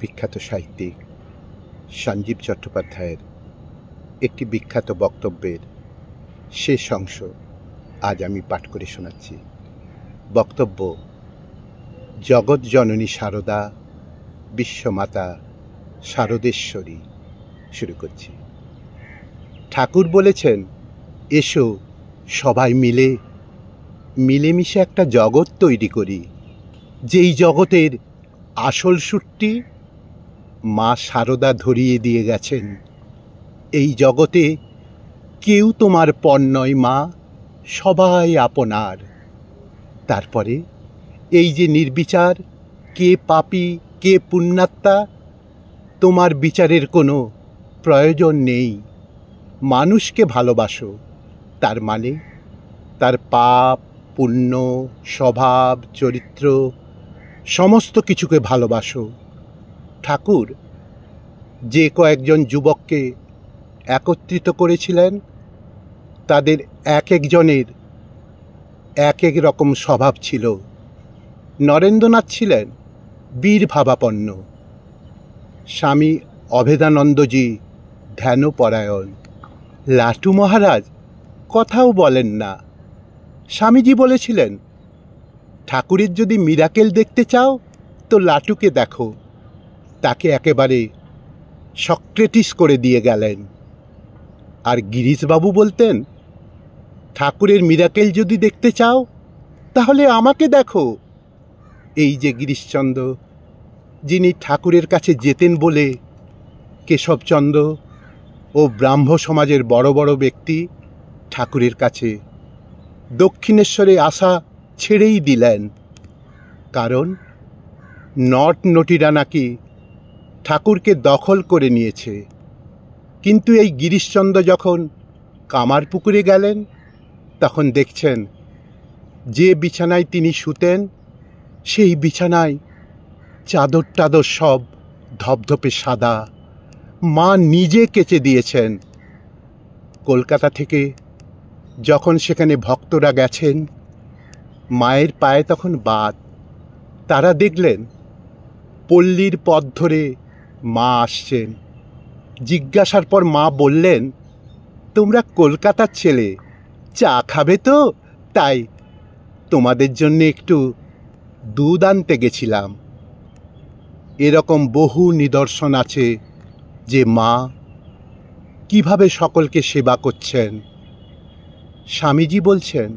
বিখ্যাত সাহিত্যিক সঞ্জীব চট্টোপাধ্যায়ের একটি বিখ্যাত বক্তব্যের শেষ অংশ আজ আমি পাঠ করে শোনাচ্ছি। বক্তব্য: জগৎ জননী শারদা, বিশ্বমাতা শারদেশ্বরী। শুরু করছি। ঠাকুর বলেছেন, এসো সবাই মিলেমিশে একটা জগৎ তৈরি করি, যেই জগতের আসল সুরটি মা শারদা ধরিয়ে দিয়ে গেছেন। এই জগতে কেউ তোমার পর নয় মা, সবাই আপনার। তারপরে এই যে নির্বিচার, কে পাপী কে পুণ্যাত্মা, তোমার বিচারের কোনো প্রয়োজন নেই। মানুষকে ভালোবাসো, তার মানে তার পাপ পুণ্য স্বভাব চরিত্র সমস্ত কিছুকে ভালোবাসো। ঠাকুর যে কয়েকজন যুবককে একত্রিত করেছিলেন, তাদের এক একজনের এক এক রকম স্বভাব ছিল। নরেন্দ্রনাথ ছিলেন বীরভাবাপন্ন, স্বামী অভেদানন্দজি ধ্যানপরায়ণ, লাটু মহারাজ কথাও বলেন না। স্বামীজি বলেছিলেন, ঠাকুরের যদি মিরাকেল দেখতে চাও তো লাটুকে দেখো। তাকে একেবারে সক্রেটিস করে দিয়ে গেলেন। আর গিরিশবাবু বলতেন, ঠাকুরের মিরাকেল যদি দেখতে চাও তাহলে আমাকে দেখো। এই যে গিরিশচন্দ্র, যিনি ঠাকুরের কাছে যেতেন বলে কেশবচন্দ্র ও ব্রাহ্ম সমাজের বড় বড় ব্যক্তি ঠাকুরের কাছে দক্ষিণেশ্বরে আসা ছেড়েই দিলেন, কারণ নটনটিরা নাকি ঠাকুরকে দখল করে নিয়েছে। কিন্তু এই গিরিশচন্দ্র যখন কামারপুকুরে গেলেন, তখন দেখছেন যে বিছানায় তিনি শুতেন, সেই বিছানায় চাদর টাদর সব ধপধপে সাদা, মা নিজে কেচে দিয়েছেন। কলকাতা থেকে যখন সেখানে ভক্তরা গেছেন, মায়ের পায়ে তখন বাত। তারা দেখলেন পল্লীর পথ ধরে মা আসছেন। জিজ্ঞাসার পর মা বললেন, তোমরা কলকাতার ছেলে, চা খাবে তো, তাই তোমাদের জন্য একটু দুধ আনতে গেছিলাম। এরকম বহু নিদর্শন আছে যে মা কিভাবে সকলকে সেবা করছেন। স্বামীজি বলছেন,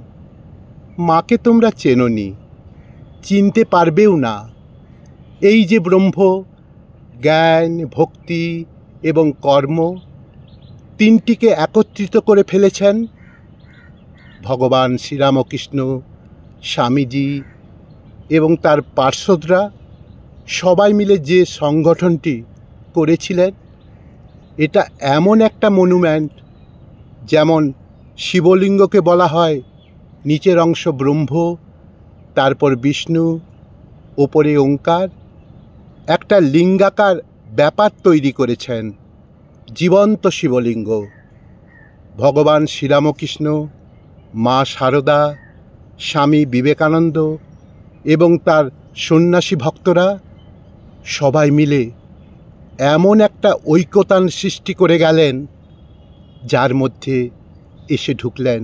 মাকে তোমরা চেনোনি, চিনতে পারবেও না। এই যে ব্রহ্ম, জ্ঞান, ভক্তি এবং কর্ম, তিনটিকে একত্রিত করে ফেলেছেন। ভগবান শ্রীরামকৃষ্ণ, স্বামীজি এবং তার পার্ষদরা সবাই মিলে যে সংগঠনটি করেছিলেন, এটা এমন একটা মনুমেন্ট, যেমন শিবলিঙ্গকে বলা হয় নিচের অংশ ব্রহ্ম, তারপর বিষ্ণু, ওপরে ওঙ্কার, একটা লিঙ্গাকার ব্যাপার তৈরি করেছেন, জীবন্ত শিবলিঙ্গ। ভগবান শ্রীরামকৃষ্ণ, মা শারদা, স্বামী বিবেকানন্দ এবং তার সন্ন্যাসী ভক্তরা সবাই মিলে এমন একটা ঐক্যতান সৃষ্টি করে গেলেন, যার মধ্যে এসে ঢুকলেন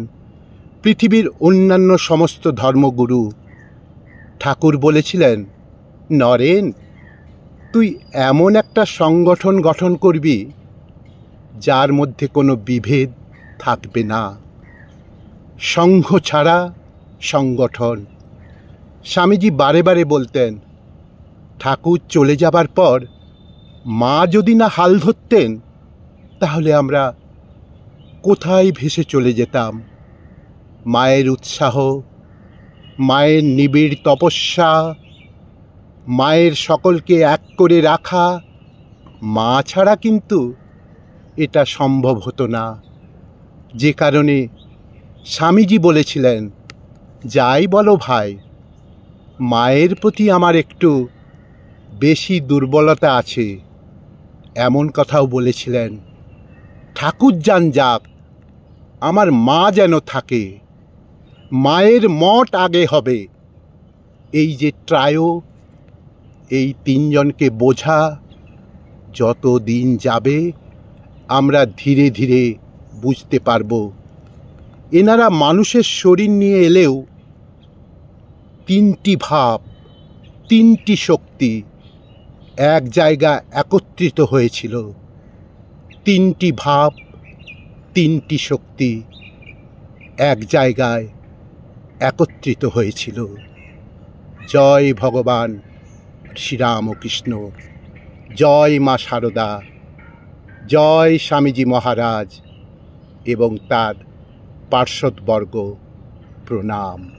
পৃথিবীর অন্যান্য সমস্ত ধর্মগুরু। ঠাকুর বলেছিলেন, নরেন, তুই এমন একটা সংগঠন গঠন করবি যার মধ্যে কোনো বিভেদ থাকবে না। সংঘ ছাড়া সংগঠন। স্বামীজি বারে বারে বলতেন, ঠাকুর চলে যাবার পর মা যদি না হাল ধরতেন, তাহলে আমরা কোথায় ভেসে চলে যেতাম। মায়ের উৎসাহ, মায়ের নিবিড় তপস্যা, মায়ের সকলকে এক করে রাখা, মা ছাড়া কিন্তু এটা সম্ভব হতো না। যে কারণে স্বামীজি বলেছিলেন, যাই বলো ভাই, মায়ের প্রতি আমার একটু বেশি দুর্বলতা আছে। এমন কথাও বলেছিলেন, ঠাকুর যান যাক, আমার মা যেন থাকে, মায়ের মঠ আগে হবে। এই যে ট্রায়ো, এই তিনজনকে বোঝা যত দিন যাবে আমরা ধীরে ধীরে বুঝতে পারব এনারা মানুষের শরীর নিয়ে এলেও তিনটি ভাব, তিনটি শক্তি এক জায়গায় একত্রিত হয়েছিল। তিনটি ভাব, তিনটি শক্তি এক জায়গায় একত্রিত হয়েছিল। জয় ভগবান শ্রীরামকৃষ্ণ, জয় মা শারদা, জয় স্বামীজি মহারাজ এবং তার পার্শ্বদবর্গ, প্রণাম।